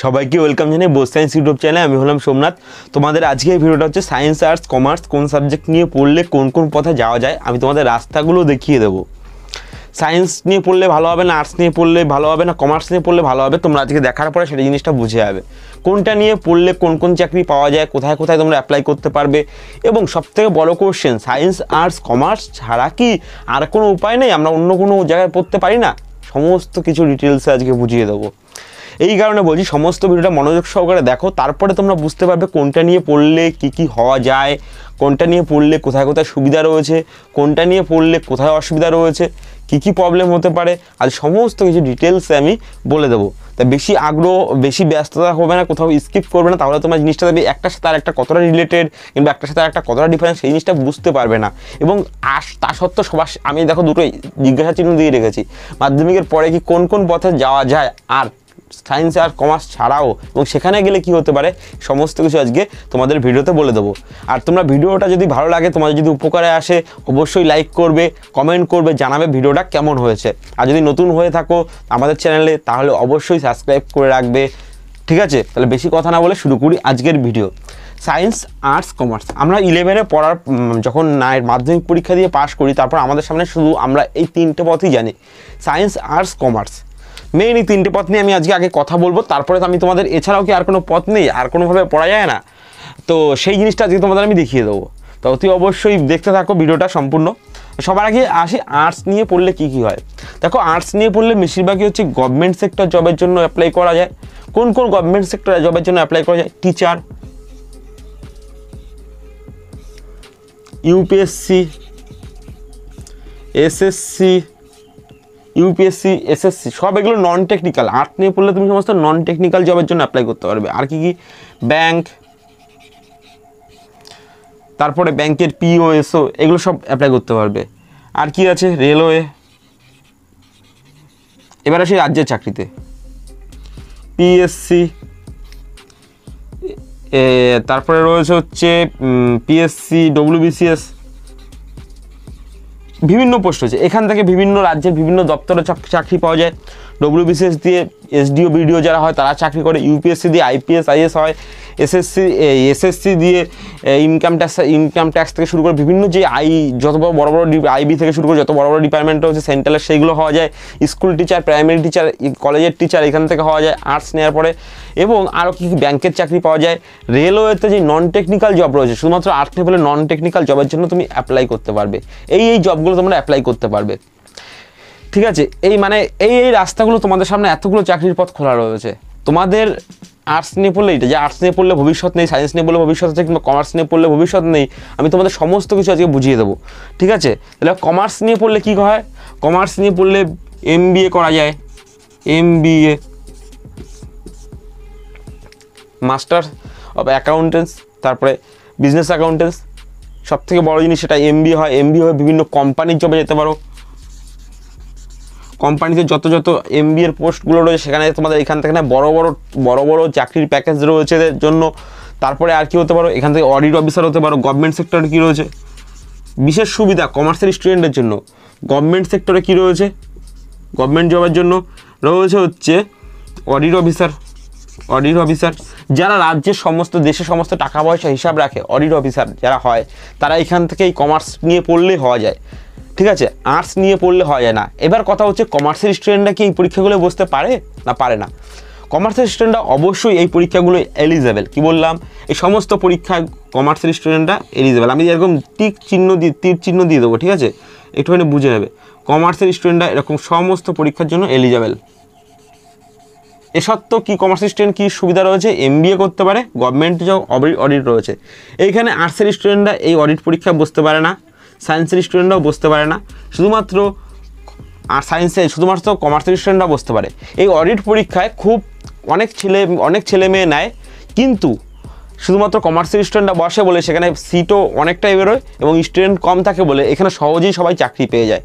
সবাইকে ওয়েলকাম জানাই Bose science YouTube চ্যানেলে। আমি হলাম সোমনাথ। তোমাদের আজকে এই ভিডিওটা হচ্ছে সায়েন্স, আর্টস, কমার্স কোন সাবজেক্ট নিয়ে পড়লে কোন কোন পথে যাওয়া যায় আমি তোমাদের রাস্তাগুলো দেখিয়ে দেবো। সায়েন্স নিয়ে পড়লে ভালো হবে না, আর্টস নিয়ে পড়লে ভালো হবে না, কমার্স নিয়ে পড়লে ভালো হবে, তোমরা আজকে দেখার পরে সেটা জিনিসটা বুঝে যাবে। কোনটা নিয়ে পড়লে কোন কোন চাকরি পাওয়া যায়, কোথায় কোথায় তোমরা অ্যাপ্লাই করতে পারবে, এবং সবথেকে বড় কোশ্চেন, সায়েন্স, আর্টস, কমার্স ছাড়া কি আর কোনো উপায় নেই? আমরা অন্য কোনো জায়গায় পড়তে পারি না? সমস্ত কিছু ডিটেলসে আজকে বুঝিয়ে দেবো। এই কারণে বলছি সমস্ত ভিডিওটা মনোযোগ সহকারে দেখো, তারপরে তোমরা বুঝতে পারবে কোনটা নিয়ে পড়লে কি কি হওয়া যায়, কোনটা নিয়ে পড়লে কোথায় কোথায় সুবিধা রয়েছে, কোনটা নিয়ে পড়লে কোথায় অসুবিধা রয়েছে, কি কি প্রবলেম হতে পারে, আর সমস্ত কিছু ডিটেলসে আমি বলে দেবো। তাই বেশি আগ্রহ, বেশি ব্যস্ততা হবে না, কোথাও স্কিপ করবে না, তাহলে তোমার জিনিসটা দেখবে একটার সাথে আর একটা কতটা রিলেটেড কিংবা একটার সাথে আর একটা কতটা ডিফারেন্স সেই জিনিসটা বুঝতে পারবে না। এবং তা সত্ত্বেও সবার আমি দেখো দুটোই জিজ্ঞাসা চিহ্ন দিয়ে রেখেছি, মাধ্যমিকের পরে কি কোন কোন পথে যাওয়া যায় আর সায়েন্স আর কমার্স ছাড়াও, এবং সেখানে গেলে কি হতে পারে সমস্ত কিছু আজকে তোমাদের ভিডিওতে বলে দেবো। আর তোমরা ভিডিওটা যদি ভালো লাগে, তোমাদের যদি উপকারে আসে, অবশ্যই লাইক করবে, কমেন্ট করবে, জানাবে ভিডিওটা কেমন হয়েছে। আর যদি নতুন হয়ে থাকো আমাদের চ্যানেলে তাহলে অবশ্যই সাবস্ক্রাইব করে রাখবে, ঠিক আছে? তাহলে বেশি কথা না বলে শুরু করি আজকের ভিডিও। সায়েন্স, আর্টস, কমার্স আমরা 11-এ পড়ার যখন মাধ্যমিক পরীক্ষা দিয়ে পাশ করি, তারপর আমাদের সামনে শুধু আমরা এই তিনটে পথই জানি, সায়েন্স, আর্টস, কমার্স। মেইন এই তিনটে পথ নিয়ে আমি আজকে সবাইকে বলবো, তারপরে তো আমি তোমাদের এছাড়াও কি আর কোনো পথ নেই, আর কোনোভাবে পড়া যায় না, তো সেই জিনিসটা আজকে তোমাদের আমি দেখিয়ে দেবো। তো অতি অবশ্যই দেখতে থাকো ভিডিওটা সম্পূর্ণ। সবার আগে আসি আর্টস নিয়ে পড়লে কি কি হয়। দেখো, আর্টস নিয়ে পড়লে বেশিরভাগই হচ্ছে গভর্নমেন্ট সেক্টর জবের জন্য অ্যাপ্লাই করা যায়। কোন কোন গভর্নমেন্ট সেক্টর জবের জন্য অ্যাপ্লাই করা যায়? Teacher, UPSC, SSC, UPSC, SSC, সব এগুলো নন টেকনিক্যাল। আর্টস নিয়ে পড়লে তুমি সমস্ত নন টেকনিক্যাল জবের জন্য অ্যাপ্লাই করতে পারবে। আর কি কি? ব্যাংক, তারপরে ব্যাংকের পিওএসও, এগুলো সব অ্যাপ্লাই করতে পারবে। আর কি আছে? রেলওয়ে। এবার আসি রাজ্যের চাকরিতে, পিএসসি, তারপরে রয়েছে হচ্ছে পিএসসি, ডব্লিউবিসিএস, বিভিন্ন পোস্ট হচ্ছে। এখান থেকে বিভিন্ন রাজ্যের বিভিন্ন দপ্তরে চাকরি পাওয়া যায়। ডব্লিউবিসিএস দিয়ে এসডিও বিডিও যারা হয় তারা চাকরি করে, ইউপিএসসি দিয়ে আইপিএস আইএস হয়, এসএসসি দিয়ে ইনকাম ট্যাক্স থেকে শুরু করে বিভিন্ন যে যত বড় বড় আইবি থেকে শুরু করে যত বড় বড় ডিপার্টমেন্ট হচ্ছে সেন্ট্রালের, সেইগুলো হওয়া যায়। স্কুল টিচার, প্রাইমারি টিচার, কলেজের টিচার এখান থেকে হওয়া যায় আর্টস নেওয়ার পরে। এবং আরও কি ব্যাংকের চাকরি পাওয়া যায়। রেলওয়েতে যে নন টেকনিক্যাল জব রয়েছে, শুধুমাত্র আর্টস নিয়ে পড়লে নন টেকনিক্যাল জবের জন্য তুমি অ্যাপ্লাই করতে পারবে। এই জবগুলো তোমরা অ্যাপ্লাই করতে পারবে, ঠিক আছে? এই রাস্তাগুলো তোমাদের সামনে, এতগুলো চাকরির পথ খোলা রয়েছে। তোমাদের আর্টস নিয়ে পড়লে এটা যে আর্টস নিয়ে পড়লে ভবিষ্যৎ নেই, সায়েন্স নিয়ে পড়লে ভবিষ্যৎ আছে, কিংবা কমার্স নিয়ে পড়লে ভবিষ্যৎ নেই, আমি তোমাদের সমস্ত কিছু আজকে বুঝিয়ে দেবো, ঠিক আছে? তাহলে কমার্স নিয়ে পড়লে কী হয়? কমার্স নিয়ে পড়লে এমবিএ করা যায়, এমবিএ, মাস্টার অফ অ্যাকাউন্টেন্স, তারপরে বিজনেস অ্যাকাউন্টেন্স, সবথেকে বড় জিনিস সেটা এমবিএ হয়। এমবিএ হয়ে বিভিন্ন কোম্পানির জবে যেতে পারো। কোম্পানিতে যত এমবিএর পোস্টগুলো রয়েছে সেখানে তোমাদের এখান থেকে না বড় বড় চাকরির প্যাকেজ রয়েছে এদের জন্য। তারপরে আর কি হতে পারো? এখান থেকে অডিট অফিসার হতে পারো। গভর্নমেন্ট সেক্টরে কী রয়েছে বিশেষ সুবিধা কমার্সের স্টুডেন্টের জন্য? গভর্নমেন্ট সেক্টরে কী রয়েছে? গভর্নমেন্ট জবের জন্য রয়েছে হচ্ছে অডিট অফিসার, যারা রাজ্যের সমস্ত দেশের সমস্ত টাকা পয়সা হিসাব রাখে, অডিট অফিসার যারা হয় তারা এখান থেকে এই কমার্স নিয়ে পড়লেই হওয়া যায়, ঠিক আছে? আর্টস নিয়ে পড়লে হওয়া যায় না। এবার কথা হচ্ছে কমার্সের স্টুডেন্টরা কি এই পরীক্ষাগুলো বসতে পারে না পারে না? কমার্সের স্টুডেন্টরা অবশ্যই এই পরীক্ষাগুলো এলিজেবল। কি বললাম? এই সমস্ত পরীক্ষায় কমার্সের স্টুডেন্টরা এলিজেবল। আমি এরকম তীর চিহ্ন দিয়ে দেবো, ঠিক আছে? একটুখানি বুঝে নেবে। কমার্সের স্টুডেন্টরা এরকম সমস্ত পরীক্ষার জন্য এলিজেবল। এ সত্ত্বেও কি কমার্সের স্টুডেন্ট কী সুবিধা রয়েছে? এমবিএ করতে পারে, গভর্নমেন্ট জব, অডিট রয়েছে। এইখানে আর্টসের স্টুডেন্টরা এই অডিট পরীক্ষা বসতে পারে না, সায়েন্সের স্টুডেন্টরাও বসতে পারে না, শুধুমাত্র কমার্সের স্টুডেন্টরাও বসতে পারে। এই অডিট পরীক্ষায় অনেক ছেলে মেয়ে নেয়, কিন্তু শুধুমাত্র কমার্সের স্টুডেন্টরা বসে বলে সেখানে সিটও অনেকটাই বেরোয় এবং স্টুডেন্ট কম থাকে বলে এখানে সহজেই সবাই চাকরি পেয়ে যায়,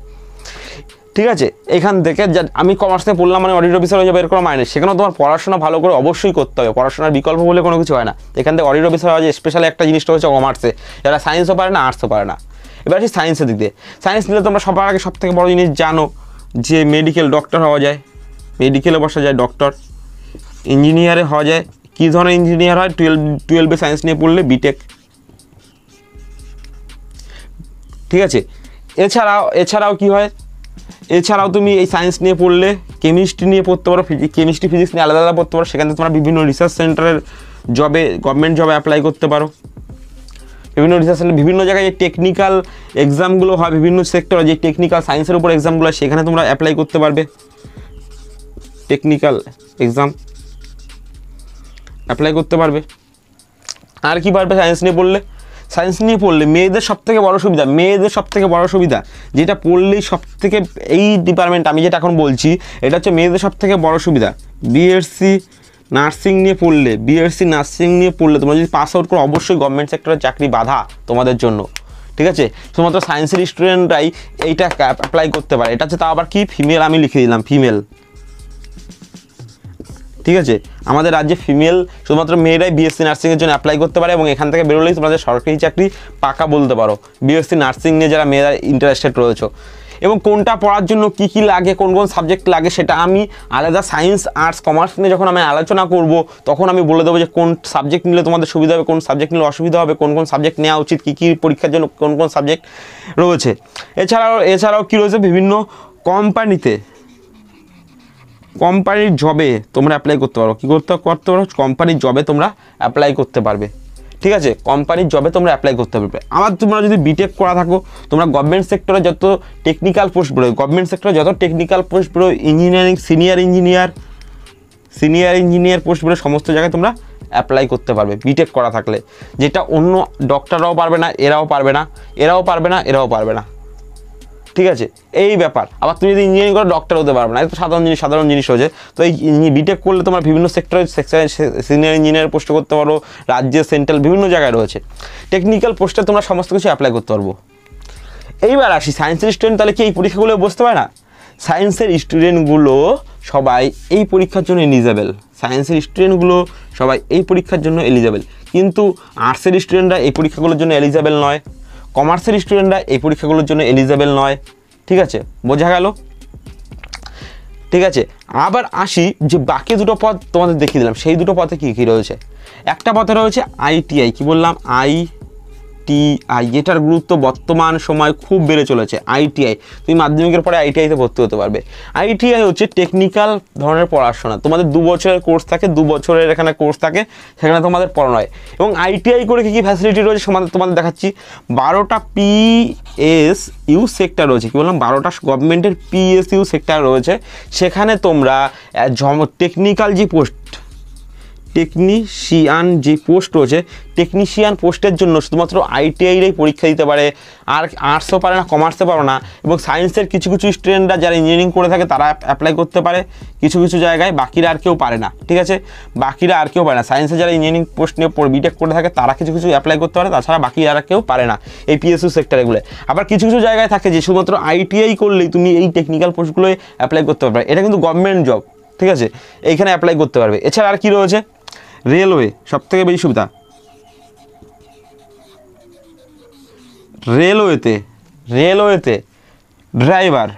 ঠিক আছে? এখান থেকে আমি কমার্স নিয়ে পড়লাম মানে অডিট অফিসার হয়ে যাবে এর কোনো মানে নেই। সেখানেও তোমার পড়াশোনা ভালো করে অবশ্যই করতে হবে, পড়াশোনার বিকল্প বলে কোনো কিছু হয় না। এখান থেকে অডিট অফিসার হওয়া যায় স্পেশালি একটা জিনিসটা হচ্ছে কমার্সে, যারা সায়েন্সও পারে না, আর্টসও পারে না। এবার আসি সায়েন্সের দিক দিয়ে। সায়েন্স নিলে তোমরা সবার আগে সবথেকে বড় জিনিস জানো যে মেডিকেল ডক্টর হওয়া যায়, মেডিকেলে বসা যায় ডক্টর। ইঞ্জিনিয়ারে হওয়া যায়। কী ধরনের ইঞ্জিনিয়ার হয়? টুয়েলভে সায়েন্স নিয়ে পড়লে বিটেক, ঠিক আছে। এছাড়াও কি হয়, এছাড়াও তুমি এই সায়েন্স নিয়ে পড়লে কেমিস্ট্রি নিয়ে পড়তে পারো, কেমিস্ট্রি ফিজিক্স নিয়ে আলাদা আলাদা পড়তে পারো। সেখানে তোমরা বিভিন্ন রিসার্চ সেন্টারের জবে, গভর্নমেন্ট জবে অ্যাপ্লাই করতে পারো। বিভিন্ন রিসার্চ সেন্টার, বিভিন্ন জায়গায় যে টেকনিক্যাল এক্সামগুলো হয়, বিভিন্ন সেক্টরে যে টেকনিক্যাল সায়েন্সের উপর এক্সামগুলো হয়, সেখানে তোমরা অ্যাপ্লাই করতে পারবে। টেকনিক্যাল এক্সাম অ্যাপ্লাই করতে পারবে। আর কি পারবে সায়েন্স নিয়ে পড়লে? সায়েন্স নিয়ে পড়লে মেয়েদের সবথেকে বড় সুবিধা যেটা পড়লেই সবথেকে, এই ডিপার্টমেন্ট আমি যেটা এখন বলছি এটা হচ্ছে মেয়েদের সবথেকে বড় সুবিধা। বিএসসি নার্সিং নিয়ে পড়লে তোমরা যদি পাস আউট করো, অবশ্যই গভর্নমেন্ট সেক্টরের চাকরি বাধা তোমাদের জন্য, ঠিক আছে। শুধুমাত্র সায়েন্সের স্টুডেন্টরাই এইটা অ্যাপ্লাই করতে পারে। এটা হচ্ছে তাও আবার কি, ফিমেল, আমি লিখে দিলাম ফিমেল, ঠিক আছে। আমাদের রাজ্যে ফিমেল শুধুমাত্র মেয়েরাই বিএসসি নার্সিংয়ের জন্য অ্যাপ্লাই করতে পারে এবং এখান থেকে বেরোলেই তোমাদের সরকারি চাকরি পাকা বলতে পারো, বিএসসি নার্সিং নিয়ে যারা মেয়েরা ইন্টারেস্টেড রয়েছে। এবং কোনটা পড়ার জন্য কী কী লাগে, কোন কোন সাবজেক্ট লাগে, সেটা আমি আলাদা সায়েন্স, আর্টস, কমার্স নিয়ে যখন আমি আলোচনা করব তখন আমি বলে দেবো যে কোন সাবজেক্ট নিলে তোমাদের সুবিধা হবে, কোন সাবজেক্ট নিলে অসুবিধা হবে, কোন কোন সাবজেক্ট নেওয়া উচিত, কী কী পরীক্ষার জন্য কোন কোন সাবজেক্ট রয়েছে। এছাড়াও কী রয়েছে, বিভিন্ন কোম্পানির জবে তোমরা অ্যাপ্লাই করতে পারো। কী করতে পারো? কোম্পানির জবে তোমরা অ্যাপ্লাই করতে পারবে, ঠিক আছে। কোম্পানির জবে তোমরা অ্যাপ্লাই করতে পারবে। আবার তোমরা যদি বিটেক করা থাকো, তোমরা গভর্নমেন্ট সেক্টরে যত টেকনিক্যাল পোস্ট বেরোয়, ইঞ্জিনিয়ারিং, সিনিয়র ইঞ্জিনিয়ার পোস্ট বেরোয়, সমস্ত জায়গায় তোমরা অ্যাপ্লাই করতে পারবে বিটেক করা থাকলে, যেটা অন্য ডক্টররাও পারবে না, এরাও পারবে না, ঠিক আছে। এই ব্যাপার। আবার তুমি যদি ইঞ্জিনিয়ারিং করো, ডক্টর হতে পারবে না, এটা তো সাধারণ জিনিস হয়েছে। তো এই বিটেক করলে তোমরা বিভিন্ন সেক্টরে সিনিয়র ইঞ্জিনিয়ার পোস্টে করতে পারো, রাজ্যে, সেন্ট্রাল, বিভিন্ন জায়গায় রয়েছে। টেকনিক্যাল পোস্টে তোমরা সমস্ত কিছু অ্যাপ্লাই করতে পারবো। এইবার আসি, সায়েন্সের স্টুডেন্ট তাহলে কি এই পরীক্ষাগুলো বসতে পারে না? সায়েন্সের স্টুডেন্টগুলো সবাই এই পরীক্ষার জন্য এলিজেবল, কিন্তু আর্টসের স্টুডেন্টরা এই পরীক্ষাগুলোর জন্য এলিজেবল নয়, কমার্সের স্টুডেন্টরা এই পরীক্ষাগুলোর জন্য এলিজেবল নয়, ঠিক আছে, বোঝা গেল, ঠিক আছে। আবার আসি যে বাকি দুটো পদ তোমাদের দেখিয়ে দিলাম, সেই দুটো পদে কী কী রয়েছে। একটা পদে রয়েছে আইটিআই, কি বললাম, আইটিআই, যেটার গুরুত্ব বর্তমান সময় খুব বেড়ে চলেছে। আইটিআই, তুমি মাধ্যমিকের পরে আইটিআইতে ভর্তি হতে পারবে। আইটিআই হচ্ছে টেকনিক্যাল ধরনের পড়াশোনা, তোমাদের 2 বছরের কোর্স থাকে, 2 বছরের এখানে কোর্স থাকে, সেখানে তোমাদের পড়ানো হয়। এবং আইটিআই করে কী কী ফ্যাসিলিটি রয়েছে তোমাদের দেখাচ্ছি। 12টা পিএসইউ সেক্টর রয়েছে, কি বললাম, 12টা গভর্নমেন্টের পিএসইউ সেক্টর রয়েছে। সেখানে তোমরা টেকনিশিয়ান যে পোস্ট রয়েছে, টেকনিশিয়ান পোস্টের জন্য শুধুমাত্র আইটিআইরাই পরীক্ষা দিতে পারে, আর আর্টসও পারে না, কমার্সও পারে না। এবং সায়েন্সের কিছু স্টুডেন্টরা যারা ইঞ্জিনিয়ারিং করে থাকে তারা অ্যাপ্লাই করতে পারে কিছু জায়গায়, বাকিরা আর কেউ পারে না, ঠিক আছে। সায়েন্সে যারা ইঞ্জিনিয়ারিং পোস্ট নিয়ে বিটেক করে থাকে তারা কিছু অ্যাপ্লাই করতে পারে, তাছাড়া বাকি আর কেউ পারে না এই পিএসইউ সেক্টরগুলো। আবার কিছু জায়গায় থাকে যে শুধুমাত্র আইটিআই করলেই তুমি এই টেকনিক্যাল পোস্টগুলোয় অ্যাপ্লাই করতে পারবে, এটা কিন্তু গভর্নমেন্ট জব, ঠিক আছে, এইখানে অ্যাপ্লাই করতে পারবে। এছাড়া আর কি রয়েছে, রেলওয়ে, সবথেকে বেশি সুবিধা রেলওয়েতে ড্রাইভার,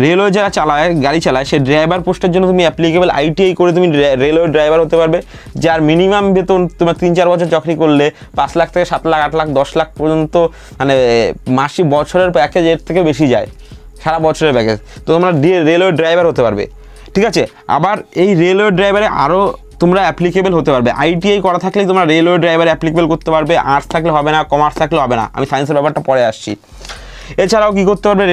রেলওয়ে যারা গাড়ি চালায় সেই ড্রাইভার পোস্টের জন্য তুমি অ্যাপ্লিকেবল। আইটিআই করে তুমি রেলওয়ে ড্রাইভার হতে পারবে, যার মিনিমাম বেতন তোমার 3-4 বছর চাকরি করলে 5 লাখ থেকে 7 লাখ, 8 লাখ, 10 লাখ পর্যন্ত, মানে মাসিক বছরের প্যাকেজ এর থেকে বেশি যায়, সারা বছরের প্যাকেজ। তো তোমরা রেলওয়ে ড্রাইভার হতে পারবে, ঠিক আছে। আবার এই রেলওয়ে ড্রাইভারে আরও তোমরা অ্যাপ্লিকেবল হতে পারবে। আইটিআই করা থাকলেই তোমরা রেলওয়ে ড্রাইভারে অ্যাপ্লিকেবল করতে পারবে, আর্টস থাকলে হবে না, কমার্স থাকলে হবে না, আমি সায়েন্সের ব্যাপারটা পরে আসছি। এছাড়াও কী করতে পারবে,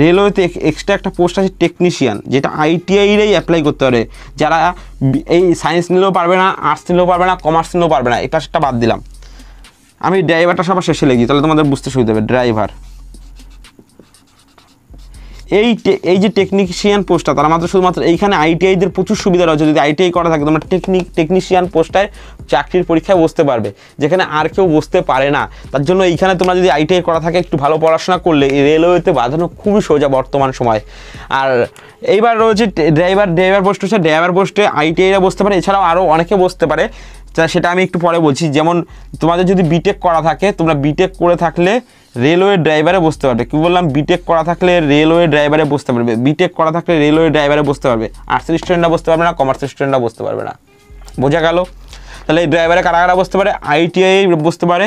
রেলওয়েতে এক্সট্রা একটা পোস্ট আছে টেকনিশিয়ান, যেটা আইটিআইরাই অ্যাপ্লাই করতে পারে, যারা এই সায়েন্স নিলেও পারবে না, আর্টস নিলেও পারবে না, কমার্স নিলেও পারবে না। এই পাশটা বাদ দিলাম, আমি ড্রাইভারটা সবার শেষে লিখি, তাহলে তোমাদের বুঝতে সুবিধা হবে। ড্রাইভার, এই যে টেকনিশিয়ান পোস্টটা, তারা শুধুমাত্র এইখানে আইটিআইদের প্রচুর সুবিধা রয়েছে। যদি আইটিআই করা থাকে তোমরা টেকনিশিয়ান পোস্টটায় চাকরির পরীক্ষায় বসতে পারবে, যেখানে আর কেউ বসতে পারে না। তার জন্য এইখানে তোমরা যদি আইটিআই করা থাকে, একটু ভালো পড়াশোনা করলে এই রেলওয়েতে বাঁধানো খুবই সোজা বর্তমান সময়। আর এইবার রয়েছে ড্রাইভার পোস্ট হচ্ছে, ড্রাইভার পোস্টে আইটিআইরা বসতে পারে, এছাড়াও আরও অনেকে বসতে পারে, সেটা আমি একটু পরে বলছি। যেমন তোমাদের যদি বিটেক করা থাকে, তোমরা বিটেক করে থাকলে রেলওয়ে ড্রাইভারে বসতে পারবে। কী বললাম, বিটেক করা থাকলে রেলওয়ে ড্রাইভারে বসতে পারবে, বিটেক করা থাকলে রেলওয়ে ড্রাইভারে বসতে পারবে। আর্টসের স্টুডেন্টরা বসতে পারবে না, কমার্সের স্টুডেন্টরা বসতে পারবে না। বোঝা গেল? তাহলে এই ড্রাইভারে কারা কারা বসতে পারে, আইটিআই বসতে পারে,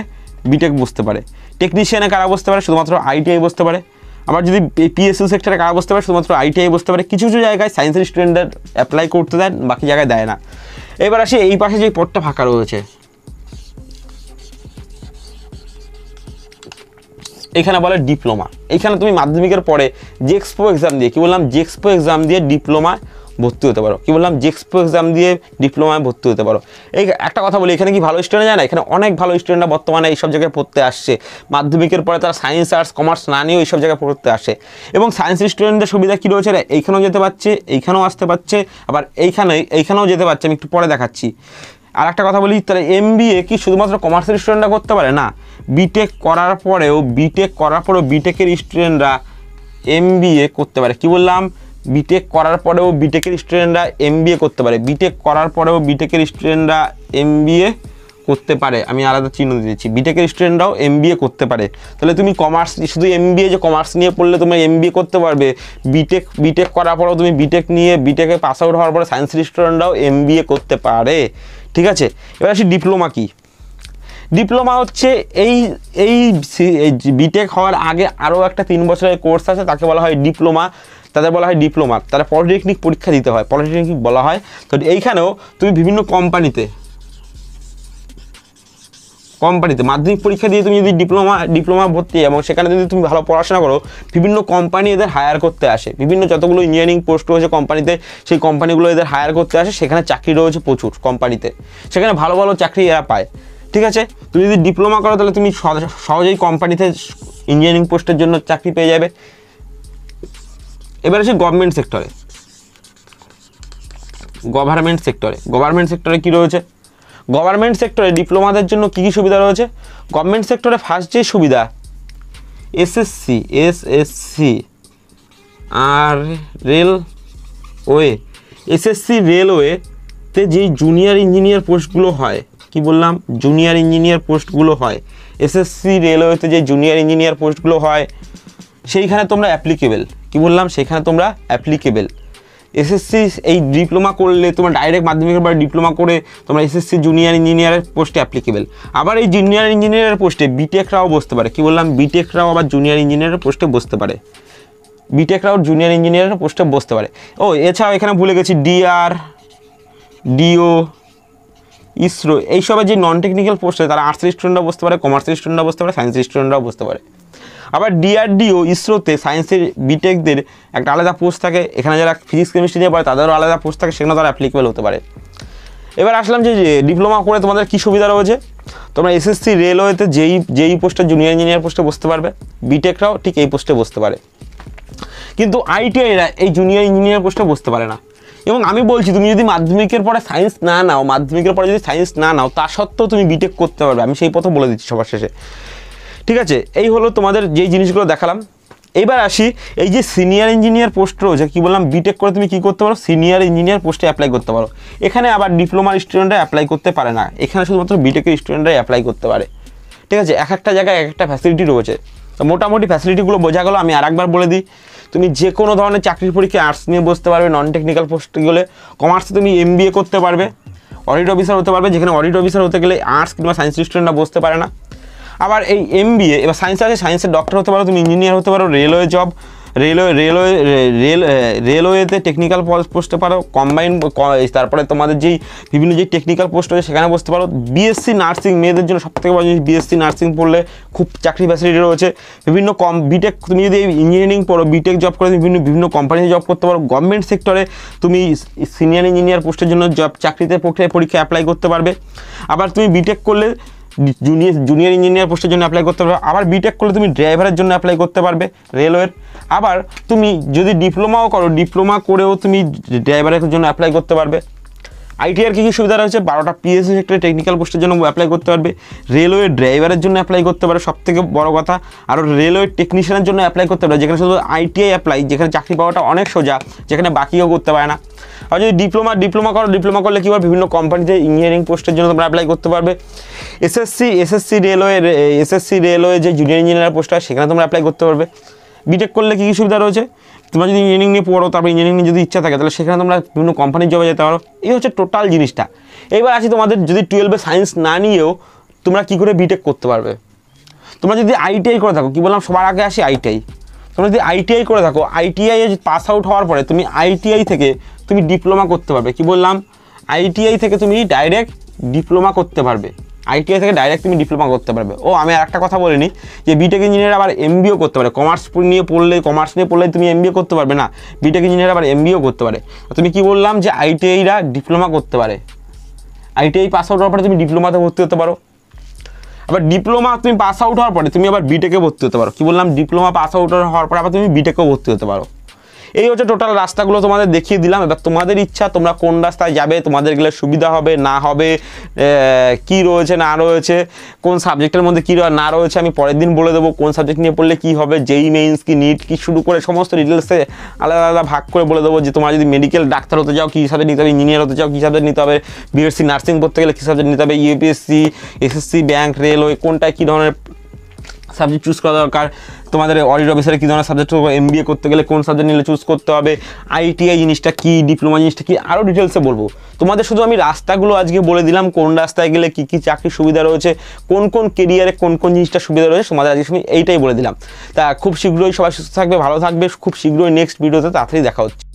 বিটেক বসতে পারে। টেকনিশিয়ানে কারা বসতে পারে, শুধুমাত্র আইটিআই বসতে পারে। আবার যদি পিএসইউ সেক্টরে কারা বসতে পারে, শুধুমাত্র আইটিআই বসতে পারে। কিছু কিছু জায়গায় সায়েন্সের স্টুডেন্টদের অ্যাপ্লাই করতে দেয়, বাকি জায়গায় দেয় না। এবার আসি এই পাশে যে পদটা ফাঁকা রয়েছে, এখানে বলে ডিপ্লোমা। এইখানে তুমি মাধ্যমিকের পরে জেক্সপো এক্সাম দিয়ে, কি বললাম, জেক্সপো এক্সাম দিয়ে ডিপ্লোমা ভর্তি হতে পারো। কি বললাম, জেক্সপো এক্সাম দিয়ে ডিপ্লোমায় ভর্তি হতে পারো। এই একটা কথা বলি, এখানে কি ভালো স্টুডেন্ট যায় না? এখানে অনেক ভালো স্টুডেন্টরা বর্তমানে এইসব জায়গায় পড়তে আসছে। মাধ্যমিকের পরে তারা সায়েন্স আর্টস কমার্স না নিয়েও এইসব জায়গায় পড়তে আসে। এবং সায়েন্সের স্টুডেন্টদের সুবিধা কী রয়েছে, এইখানেও যেতে পারছে, এইখানেও আসতে পারছে, আবার এইখানেও যেতে পারছে। আমি একটু পরে দেখাচ্ছি। আর একটা কথা বলি, তাহলে এমবিএ কি শুধুমাত্র কমার্সের স্টুডেন্টরা করতে পারে? না, বিটেক করার পরেও বিটেকের স্টুডেন্টরা এমবিএ করতে পারে। কি বললাম, বিটেক করার পরেও বিটেকের স্টুডেন্টরা এমবিএ করতে পারে। বিটেক করার পরেও বিটেকের স্টুডেন্টরা এমবিএ করতে পারে। আমি আলাদা চিহ্ন দিয়েছি, বিটেকের স্টুডেন্টরাও এমবিএ করতে পারে। তাহলে তুমি কমার্স, শুধু এমবিএ যে কমার্স নিয়ে পড়লে তুমি এমবিএ করতে পারবে, বিটেক করার পরেও তুমি বিটেক নিয়ে বিটেকে পাস আউট হওয়ার পরে সায়েন্সের স্টুডেন্টরাও এমবিএ করতে পারে। ঠিক আছে, এবার আসি ডিপ্লোমা কি। ডিপ্লোমা হচ্ছে এই বিটেক হওয়ার আগে আরও একটা 3 বছরের কোর্স আছে, তাকে বলা হয় ডিপ্লোমা। তাদের বলা হয় ডিপ্লোমা, তারা পলিটেকনিক পরীক্ষা দিতে হয়, পলিটেকনিক বলা হয়। তো এইখানেও তুমি বিভিন্ন কোম্পানিতে মাধ্যমিক পরীক্ষা দিয়ে তুমি যদি ডিপ্লোমা ভর্তি এবং সেখানে যদি তুমি ভালো পড়াশোনা করো, বিভিন্ন কোম্পানি এদের হায়ার করতে আসে। বিভিন্ন যতগুলো ইঞ্জিনিয়ারিং পোস্ট রয়েছে কোম্পানিতে, সেই কোম্পানিগুলো এদের হায়ার করতে আসে। সেখানে চাকরি রয়েছে প্রচুর কোম্পানিতে, সেখানে ভালো ভালো চাকরি এরা পায়। ঠিক আছে, তুমি যদি ডিপ্লোমা করো তাহলে তুমি সহজেই কোম্পানিতে ইঞ্জিনিয়ারিং পোস্টের জন্য চাকরি পেয়ে যাবে। এবার আসি গভর্নমেন্ট সেক্টরে কী রয়েছে? গভর্নমেন্ট সেক্টরে ডিপ্লোমাদের জন্য কী কী সুবিধা রয়েছে? গভর্নমেন্ট সেক্টরে ফার্স্ট যে সুবিধা, এসএসসি আর রেলওয়েতে যেই জুনিয়র ইঞ্জিনিয়ার পোস্টগুলো হয়, কি বললাম, জুনিয়র ইঞ্জিনিয়ার পোস্টগুলো হয়, এসএসসি রেলওয়েতে যে জুনিয়র ইঞ্জিনিয়ার পোস্টগুলো হয়, সেইখানে তোমরা অ্যাপ্লিকেবেল। কি বললাম, সেখানে তোমরা অ্যাপ্লিকেবেল। এসএসসি এই ডিপ্লোমা করলে তোমরা ডাইরেক্ট মাধ্যমিকের পর ডিপ্লোমা করে তোমরা এসএসসি জুনিয়র ইঞ্জিনিয়ারের পোস্টে অ্যাপ্লিকেবেল। আবার এই জুনিয়র ইঞ্জিনিয়ারের পোস্টে বিটেকরাও বসতে পারে। কি বললাম, বিটেকরাও আবার জুনিয়র ইঞ্জিনিয়ারের পোস্টে বসতে পারে। ও এছাড়াও এখানে ভুলে গেছি, ডিও, ইসরো, এইসবের যে নন টেকনিক্যাল পোস্ট আছে তারা আর্টসের স্টুডেন্টরাও বসতে পারে, কমার্সের স্টুডেন্টরাও বসতে পারে, সায়েন্সের স্টুডেন্টরাও বসতে পারে। আবার ডিআরডিও, ইসরোতে সায়েন্সের বিটেকদের একটা আলাদা পোস্ট থাকে। এখানে যারা ফিজিক্স কেমিস্ট্রি দিয়ে পড়ে তাদেরও আলাদা পোস্ট থাকে, সেখানে তারা অ্যাপ্লিকেবল হতে পারে। এবার আসলাম যে ডিপ্লোমা করে তোমাদের কী সুবিধা রয়েছে। তোমরা এসএসসি রেলওয়েতে যেই পোস্টে জুনিয়র ইঞ্জিনিয়ার পোস্টে বসতে পারবে, বিটেকরাও ঠিক এই পোস্টে বসতে পারে। কিন্তু আইটিআইরা এই জুনিয়র ইঞ্জিনিয়ার পোস্টে বসতে পারে না। এবং আমি বলছি, তুমি যদি মাধ্যমিকের পরে সায়েন্স না নাও, তা সত্ত্বেও তুমি বিটেক করতে পারবে। আমি সেই পথে বলে দিচ্ছি সবার শেষে। ঠিক আছে, এই হলো তোমাদের যেই জিনিসগুলো দেখালাম। এবার আসি, এই যে সিনিয়র ইঞ্জিনিয়ার পোস্ট রয়েছে, কী বললাম, বিটেক করে তুমি কী করতে পারো, সিনিয়র ইঞ্জিনিয়ার পোস্টে অ্যাপ্লাই করতে পারো। এখানে আবার ডিপ্লোমার স্টুডেন্টরা অ্যাপ্লাই করতে পারে না, এখানে শুধুমাত্র বিটেকের স্টুডেন্টরাই অ্যাপ্লাই করতে পারে। ঠিক আছে, এক একটা জায়গায় এক একটা ফ্যাসিলিটি রয়েছে। তো মোটামুটি ফ্যাসিলিটিগুলো বোঝা গেলো। আমি আরেকবার বলে দিই, তুমি যে কোনো ধরনের চাকরির পরীক্ষায় আর্টস নিয়ে বসতে পারবে, নন টেকনিক্যাল পোস্টে গেলে। কমার্সে তুমি এমবিএ করতে পারবে, অডিট অফিসার হতে পারবে, যেখানে অডিট অফিসার হতে গেলে আর্টস কিংবা সায়েন্স স্টুডেন্টরা বসতে পারে না। আবার এই এমবিএ, এবার সায়েন্স আছে, সায়েন্সের ডক্টর হতে পারো, তুমি ইঞ্জিনিয়ার হতে পারো, রেলওয়েতে টেকনিক্যাল পোস্টে পারো, তারপরে তোমাদের বিভিন্ন টেকনিক্যাল পোস্ট রয়েছে সেখানে বসতে পারো। বিএসসি নার্সিং, মেয়েদের জন্য সবথেকে বড় জিনিস, বিএসসি নার্সিং পড়লে খুব চাকরি ফ্যাসিলিটি রয়েছে। বিটেক, তুমি যদি ইঞ্জিনিয়ারিং পড়ো, বিটেক জব করে বিভিন্ন কোম্পানিতে জব করতে পারো। গভর্নমেন্ট সেক্টরে তুমি সিনিয়র ইঞ্জিনিয়ার পোস্টের জন্য চাকরিতে পরীক্ষা অ্যাপ্লাই করতে পারবে। আবার তুমি বিটেক করলে জুনিয়র ইঞ্জিনিয়ার পোস্টের জন্য অ্যাপ্লাই করতে পারবে। আবার বিটেক করলে তুমি ড্রাইভারের জন্য অ্যাপ্লাই করতে পারবে রেলওয়ের। আবার তুমি যদি ডিপ্লোমাও করো, ডিপ্লোমা করেও তুমি ড্রাইভারের জন্য অ্যাপ্লাই করতে পারবে। আইটিআর কী কী সুবিধা রয়েছে, 12টা পিএসসি সেক্টরে টেকনিক্যাল পোস্টের জন্য অ্যাপ্লাই করতে পারবে, রেলওয়ে ড্রাইভারের জন্য অ্যাপ্লাই করতে পারবে, সবথেকে বড় কথা। আর রেলওয়ে টেকনিশিয়ানের জন্য অ্যাপ্লাই করতে পারবে, যেখানে শুধু আইটিআই অ্যাপ্লাই, যেখানে চাকরি পাওয়াটা অনেক সোজা, যেখানে বাকিও করতে পারে না। আর যদি ডিপ্লোমা করলে কী হবে, বিভিন্ন কোম্পানিতে ইঞ্জিনিয়ারিং পোস্টের জন্য তোমরা অ্যাপ্লাই করতে পারবে। এসএসসি রেলওয়ে যে জুনিয়র ইঞ্জিনিয়ার পোস্ট হয় সেখানে তোমরা অ্যাপ্লাই করতে পারবে। বিটেক করলে কী কী সুবিধা রয়েছে, তোমরা যদি ইঞ্জিনিয়ারিং নিয়ে পড়ো, তারপর ইঞ্জিনিয়ারিং নিয়ে যদি ইচ্ছা থাকে তাহলে সেখানে তোমরা বিভিন্ন কোম্পানির জবে যেতে পারো। এই হচ্ছে টোটাল জিনিসটা। এবার আসি তোমাদের যদি 12-এ সায়েন্স না নিয়েও তোমরা কী করে বিটেক করতে পারবে। তোমরা যদি আইটিআই করে থাকো, কী বললাম সবার আগে আসি আইটিআই, তোমরা যদি আইটিআই করে থাকো, আইটিআই পাস আউট হওয়ার পরে তুমি আইটিআই থেকে তুমি ডিপ্লোমা করতে পারবে। কি বললাম, আইটিআই থেকে তুমি ডাইরেক্ট ডিপ্লোমা করতে পারবে, আইটিআই থেকে ডাইরেক্ট তুমি ডিপ্লোমা করতে পারবে। ও আমি আর একটা কথা বলিনি যে বিটেক ইঞ্জিনিয়ার আবার এমবিও করতে পারে, কমার্স নিয়ে পড়লে তুমি এমবিও করতে পারবে না, বিটেক ইঞ্জিনিয়ার আবার এমবিও করতে পারে। তুমি কি বললাম যে আইটিআইরা ডিপ্লোমা করতে পারে, আইটিআই পাস আউট হওয়ার পরে তুমি ডিপ্লোমাতে ভর্তি হতে পারো। আবার ডিপ্লোমা তুমি পাস আউট হওয়ার পরে তুমি আবার বিটেকে ভর্তি হতে পারো। কি বললাম, ডিপ্লোমা পাস আউট হওয়ার পরে আবার তুমি বিটেকেও ভর্তি হতে পারো। এই হচ্ছে টোটাল রাস্তাগুলো তোমাদের দেখিয়ে দিলাম। এবার তোমাদের ইচ্ছা তোমরা কোন রাস্তায় যাবে, তোমাদের গেলে সুবিধা হবে না হবে, কি রয়েছে না রয়েছে, কোন সাবজেক্টের মধ্যে কী না রয়েছে আমি পরের দিন বলে দেবো। কোন সাবজেক্ট নিয়ে পড়লে কী হবে, জেই মেইনস কি নিট কি শুরু করে সমস্ত ডিটেলসে আলাদা আলাদা ভাগ করে বলে দেবো। যে তোমরা যদি মেডিকেল ডাক্তার হতে চাও কী সাবজেক্ট নিতে হবে, ইঞ্জিনিয়ার হতে চাও কী সাবজেক্ট নিতে হবে, বিএসসি নার্সিং পড়তে গেলে কী সাবজেক্ট নিতে হবে, ইউপিএসসি, এসএসসি, ব্যাংক, রেলওয়ে কোনটায় কী ধরনের সাবজেক্ট চুজ করা দরকার, তোমাদের অডিট অফিসারে কী ধরনের সাবজেক্ট হবে, এমবিএ করতে গেলে কোন সাবজেক্ট নিলে চুজ করতে হবে, আইটিআই জিনিসটা কী, ডিপ্লোমা জিনিসটা কী, আরও ডিটেলসে বলবো। তোমাদের শুধু আমি রাস্তাগুলো আজকে বলে দিলাম, কোন রাস্তায় গেলে কী কী চাকরির সুবিধা রয়েছে, কোন কোন কেরিয়ারে কোন কোন জিনিসটা সুবিধা রয়েছে, তোমাদের আজকে আমি এইটাই বলে দিলাম। তা খুব শীঘ্রই সবাই সুস্থ থাকবে, ভালো থাকবে, খুব শীঘ্রই নেক্সট ভিডিওতে তাড়াতাড়ি দেখা হচ্ছে।